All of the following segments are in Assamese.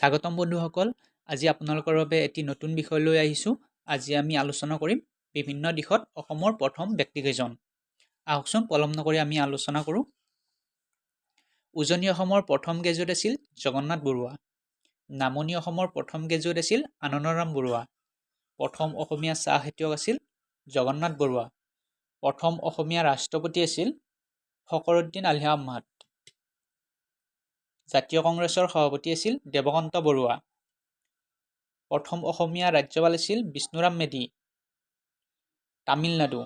স্বাগতম বন্ধুসকল আজি আপোনালোকৰ বাবে এটি নতুন বিষয় লৈ আহিছো আজি আমি আলোচনা কৰিম বিভিন্ন দিশত অসমৰ প্ৰথম ব্যক্তিকেইজন আহকচোন পলম নকৰি আমি আলোচনা কৰো উজনি অসমৰ প্ৰথম গ্ৰেজুৱেট আছিল জগন্নাথ বৰুৱা নামনি অসমৰ প্ৰথম গ্ৰেজুৱেট আছিল আনন্দৰাম বৰুৱা প্ৰথম অসমীয়া চাহ খেতিয়ক আছিল জগন্নাথ বৰুৱা প্ৰথম অসমীয়া ৰাষ্ট্ৰপতি আছিল ফখৰুদ্দিন আলি আহমদ জাতীয় কংগ্ৰেছৰ সভাপতি আছিল দেৱকান্ত বৰুৱা প্ৰথম অসমীয়া ৰাজ্যপাল আছিল বিষ্ণুৰাম মেধি তামিলনাডু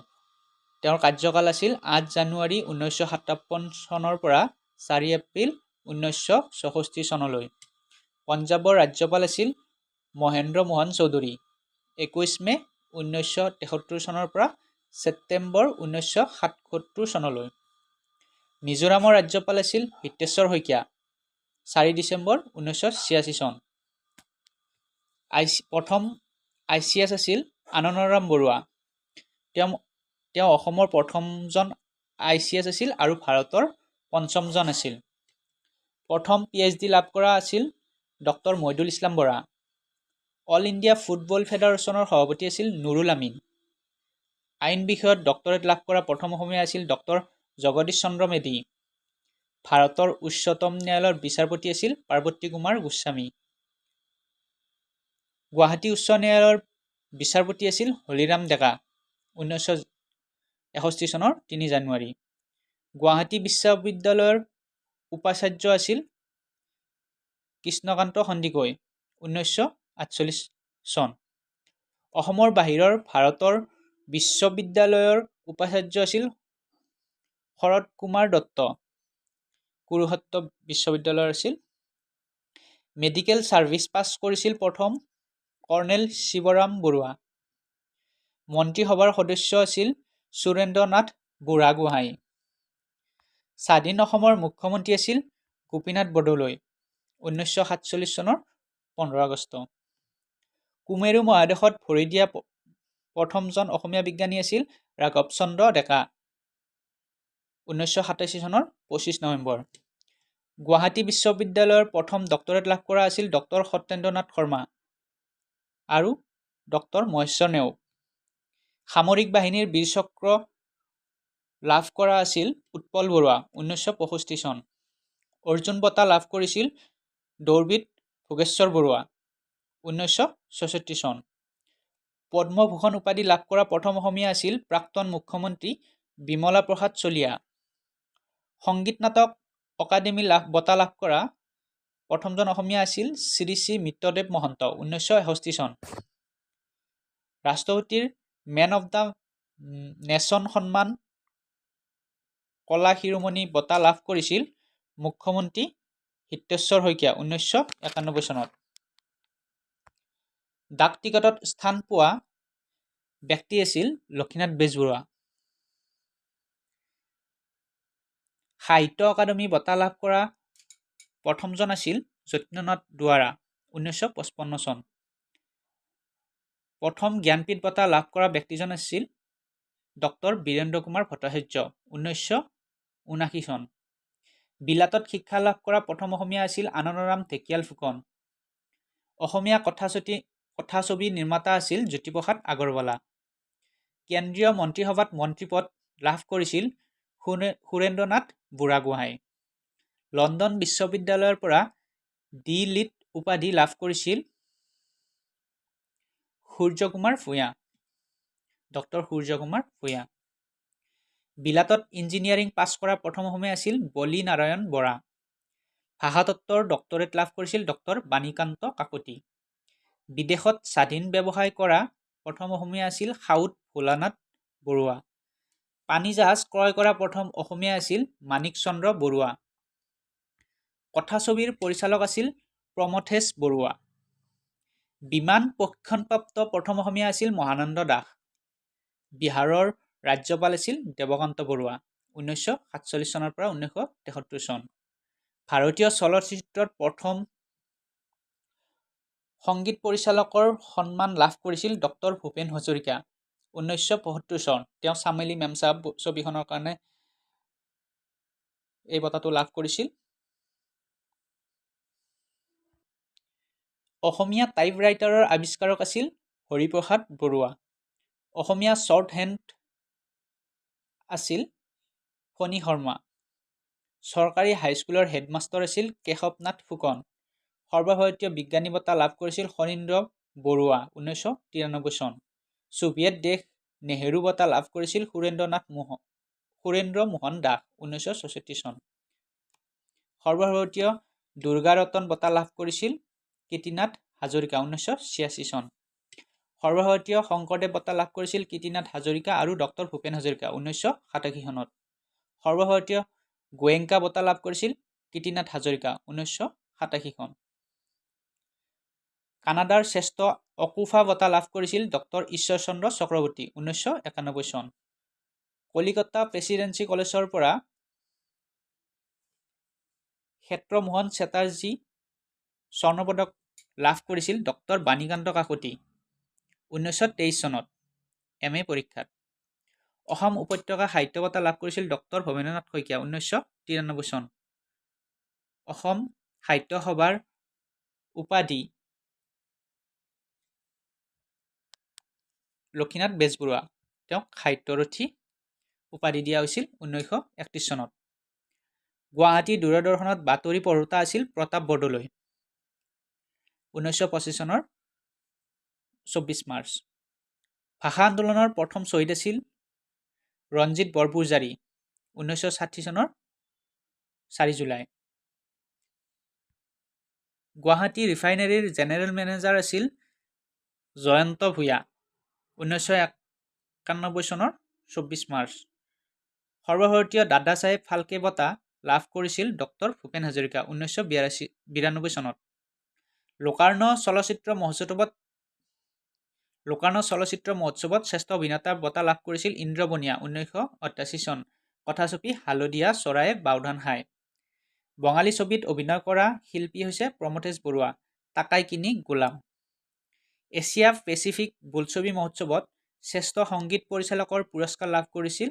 তেওঁৰ কাৰ্যকাল আছিল 8 জানুৱাৰী 1957 চনৰ পৰা 4 এপ্ৰিল 1964 চনলৈ পঞ্জাবৰ ৰাজ্যপাল আছিল মহেন্দ্ৰ মোহন চৌধুৰী 21 মে 1973 চনৰ পৰা ছেপ্টেম্বৰ 1977 চনলৈ মিজোৰামৰ ৰাজ্যপাল আছিল হিতেশ্বৰ শইকীয়া 4 ডিচেম্বৰ 1986 চন প্ৰথম ICS আছিল আনন্দৰাম বৰুৱা তেওঁ অসমৰ প্ৰথমজন ICS আছিল আৰু ভাৰতৰ পঞ্চমজন আছিল প্ৰথম PhD লাভ কৰা আছিল doctor Moidul Islam Bora all India football ফেডাৰেশ্যনৰ সভাপতি আছিল নুৰুল আমিন আইন বিষয়ত ডক্টৰেট লাভ কৰা প্ৰথম অসমীয়া আছিল ডক্টৰ জগদীশ চন্দ্ৰ মেধি ভাৰতৰ উচ্চতম ন্যায়ালয়ৰ বিচাৰপতি আছিল পাৰ্বতী কুমাৰ গোস্বামী গুৱাহাটী উচ্চ ন্যায়ালয়ৰ বিচাৰপতি আছিল হলিৰাম ডেকা 1961 চনৰ 3 জানুৱাৰী গুৱাহাটী বিশ্ববিদ্যালয়ৰ উপাচাৰ্য আছিল কৃষ্ণকান্ত সন্দিকৈ 1948 চন অসমৰ বাহিৰৰ ভাৰতৰ বিশ্ববিদ্যালয়ৰ উপাচাৰ্য আছিল শৰৎ কুমাৰ দত্ত কুৰুক্ষেত্ৰ বিশ্ববিদ্যালয়ৰ আছিল মেডিকেল সাৰ্ভিস পাছ কৰিছিল প্ৰথম কৰ্ণেল শিৱৰাম বৰুৱা মন্ত্ৰীসভাৰ সদস্য আছিল সুৰেন্দ্ৰনাথ বুঢ়াগোহাঁই স্বাধীন অসমৰ মুখ্যমন্ত্ৰী আছিল গোপীনাথ বৰদলৈ 1947 চনৰ 15 আগষ্ট কুমেৰু মহাদেশত ভৰি দিয়া প্ৰথমজন অসমীয়া বিজ্ঞানী আছিল ৰাঘৱ চন্দ্ৰ ডেকা 1987 চনৰ 25 নৱেম্বৰ গুৱাহাটী বিশ্ববিদ্যালয়ৰ প্ৰথম ডক্টৰেট লাভ কৰা আছিল ডক্টৰ সত্যেন্দ্ৰনাথ শৰ্মা আৰু ডক্টৰ মহেশ্বৰ নেওগ সামৰিক বাহিনীৰ বীৰ চক্ৰ লাভ কৰা আছিল উৎপল বৰুৱা 1965 চন অৰ্জুন বঁটা লাভ কৰিছিল দৌৰবিদ ভোগেশ্বৰ বৰুৱা 1966 চন পদ্মভূষণ উপাধি লাভ কৰা প্ৰথম অসমীয়া আছিল প্ৰাক্তন মুখ্যমন্ত্ৰী বিমলা প্ৰসাদ চলিহা সংগীত নাটক অকাডেমি বঁটা লাভ কৰা প্ৰথমজন অসমীয়া আছিল শ্ৰী শ্ৰী মিত্ৰদেৱ মহন্ত 1961 চন ৰাষ্ট্ৰপতিৰ মেন অফ দ্য নেশ্যন সন্মান কলা শিৰোমণি বঁটা লাভ কৰিছিল মুখ্যমন্ত্ৰী হিতেশ্বৰ শইকীয়া 1991 চনত ডাক টিকটত স্থান পোৱা ব্যক্তি আছিল লক্ষীনাথ বেজবৰুৱা সাহিত্য অকাডেমি বঁটা লাভ কৰা প্ৰথমজন আছিল যতীন্দ্ৰনাথ দুৱাৰা 1955 চন প্ৰথম জ্ঞানপীঠ বঁটা লাভ কৰা ব্যক্তিজন আছিল ডক্টৰ বীৰেন্দ্ৰ কুমাৰ ভট্টাচাৰ্য 1979 চন বিলাতত শিক্ষা লাভ কৰা প্ৰথম অসমীয়া আছিল আনন্দৰাম ঢেকিয়াল ফুকন অসমীয়া কথাছবি নিৰ্মাতা আছিল জ্যোতিপ্ৰসাদ আগৰৱালা কেন্দ্ৰীয় মন্ত্ৰীসভাত মন্ত্ৰীপদ লাভ কৰিছিল সুৰেন্দ্ৰনাথ বুঢ়াগোহাঁই লণ্ডন বিশ্ববিদ্যালয়ৰ পৰা ডি.লিট উপাধি লাভ কৰিছিল ডক্টৰ সূৰ্য কুমাৰ ভূঞা বিলাতত ইঞ্জিনিয়াৰিং পাছ কৰা প্ৰথম অসমীয়া আছিল বলি নাৰায়ণ বৰা ভাষাতত্বৰ ডক্টৰেট লাভ কৰিছিল ডক্টৰ বাণীকান্ত কাকতি বিদেশত স্বাধীন ব্যৱসায় কৰা প্ৰথম অসমীয়া আছিল সাউদ ভোলানাথ বৰুৱা পানী জাহাজ ক্ৰয় কৰা প্ৰথম অসমীয়া আছিল মানিক চন্দ্ৰ বৰুৱা কথাছবিৰ পৰিচালক আছিল প্ৰমথেশ বৰুৱা বিমান প্ৰশিক্ষণপ্ৰাপ্ত প্ৰথম অসমীয়া আছিল মহানন্দ দাস বিহাৰৰ ৰাজ্যপাল আছিল দেৱকান্ত বৰুৱা 1947 চনৰ পৰা 1973 চন ভাৰতীয় চলচ্চিত্ৰত প্ৰথম সংগীত পৰিচালকৰ সন্মান লাভ কৰিছিল ডক্টৰ ভূপেন হাজৰিকা 1975 চন তেওঁ চামেলি মেমচাহাব ছবিখনৰ কাৰণে এই বঁটাটো লাভ কৰিছিল অসমীয়া টাইপৰাইটাৰৰ আৱিষ্কাৰক আছিল হৰিপ্ৰসাদ বৰুৱা। অসমীয়া শ্বৰ্ট হেণ্ড আছিল ফণী শৰ্মা। চৰকাৰী হাইস্কুলৰ হেডমাষ্টাৰ আছিল কেশৱনাথ ফুকন। সৰ্বভাৰতীয় বিজ্ঞানী বঁটা লাভ কৰিছিল শনীন্দ্ৰ বৰুৱা 1993 চন। ছোভিয়েট দেশ নেহেৰু বঁটা লাভ কৰিছিল সুৰেন্দ্ৰ মোহন দাস 1964 চন। সৰ্বভাৰতীয় দুৰ্গাৰতন বঁটা লাভ কৰিছিল কীৰ্তিনাথ হাজৰিকা 1986 চন। সৰ্বভাৰতীয় শংকৰদেৱ বঁটা লাভ কৰিছিল কীৰ্তিনাথ হাজৰিকা আৰু ডক্টৰ ভূপেন হাজৰিকা 1987 চনত। সৰ্বভাৰতীয় গোৱেংকা বঁটা লাভ কৰিছিল কীৰ্তিনাথ হাজৰিকা 1987 চন। কানাডাৰ শ্ৰেষ্ঠ অকুফা বঁটা লাভ কৰিছিল ডক্টৰ ঈশ্বৰ চন্দ্ৰ চক্ৰৱৰ্তী 1991 চন। কলিকতা প্ৰেচিডেন্সি কলেজৰ পৰা ক্ষেত্ৰমোহন চেটাৰ্জী স্বৰ্ণপদক লাভ কৰিছিল ডক্টৰ বাণীকান্ত কাকতি 1923 চনত MA পৰীক্ষাত। অসম উপত্যকা সাহিত্য বঁটা লাভ কৰিছিল ডক্টৰ ভৱেন্দ্ৰনাথ শইকীয়া 1993 চন। অসম সাহিত্য সভাৰ উপাধি লক্ষীনাথ বেজবৰুৱা, তেওঁক সাহিত্যৰথী উপাধি দিয়া হৈছিল 1931 চনত। গুৱাহাটী দূৰদৰ্শনত বাতৰি পঢ়োতা আছিল প্ৰতাপ বৰদলৈ 1925 চনৰ 24 মাৰ্চ। ভাষা আন্দোলনৰ প্ৰথম শ্বহীদ আছিল ৰঞ্জিত বৰপূজাৰী 1960 চনৰ 4 জুলাই। গুৱাহাটী ৰিফাইনেৰীৰ জেনেৰেল মেনেজাৰ আছিল জয়ন্ত ভূঞা 1991 চনৰ 24 মাৰ্চ। সৰ্বভাৰতীয় দাদা চাহেব ফাল্কে বঁটা লাভ কৰিছিল ডক্টৰ ভূপেন হাজৰিকা 1992 চনত। লোকাৰ্ণ চলচ্চিত্ৰ মহোৎসৱত শ্ৰেষ্ঠ অভিনেতাৰ বঁটা লাভ কৰিছিল ইন্দ্ৰ বনিয়া 1988 চন। কথাছবি হালধীয়া চৰায়ে বাওধান খায়। বঙালী ছবিত অভিনয় কৰা শিল্পী হৈছে প্ৰমথেশ বৰুৱা, তাকাই কিনি গোলাম। এছিয়া পেচিফিক বোলছবি মহোৎসৱত শ্ৰেষ্ঠ সংগীত পৰিচালকৰ পুৰস্কাৰ লাভ কৰিছিল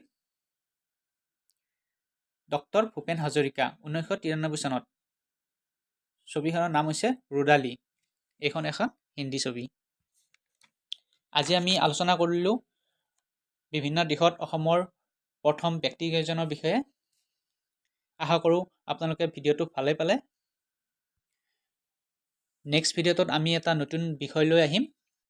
ডক্টৰ ভূপেন হাজৰিকা 1993 চনত। ছবিখনৰ নাম হৈছে ৰুদালি। এইখন এখন হিন্দী ছবি। আজি আমি আলোচনা কৰিলোঁ বিভিন্ন দিশত অসমৰ প্ৰথম ব্যক্তিকেইজনৰ বিষয়ে। আশা কৰোঁ আপোনালোকে ভিডিঅ'টো ভালে পালে। নেক্সট ভিডিঅ'টোত আমি এটা নতুন বিষয় লৈ আহিম।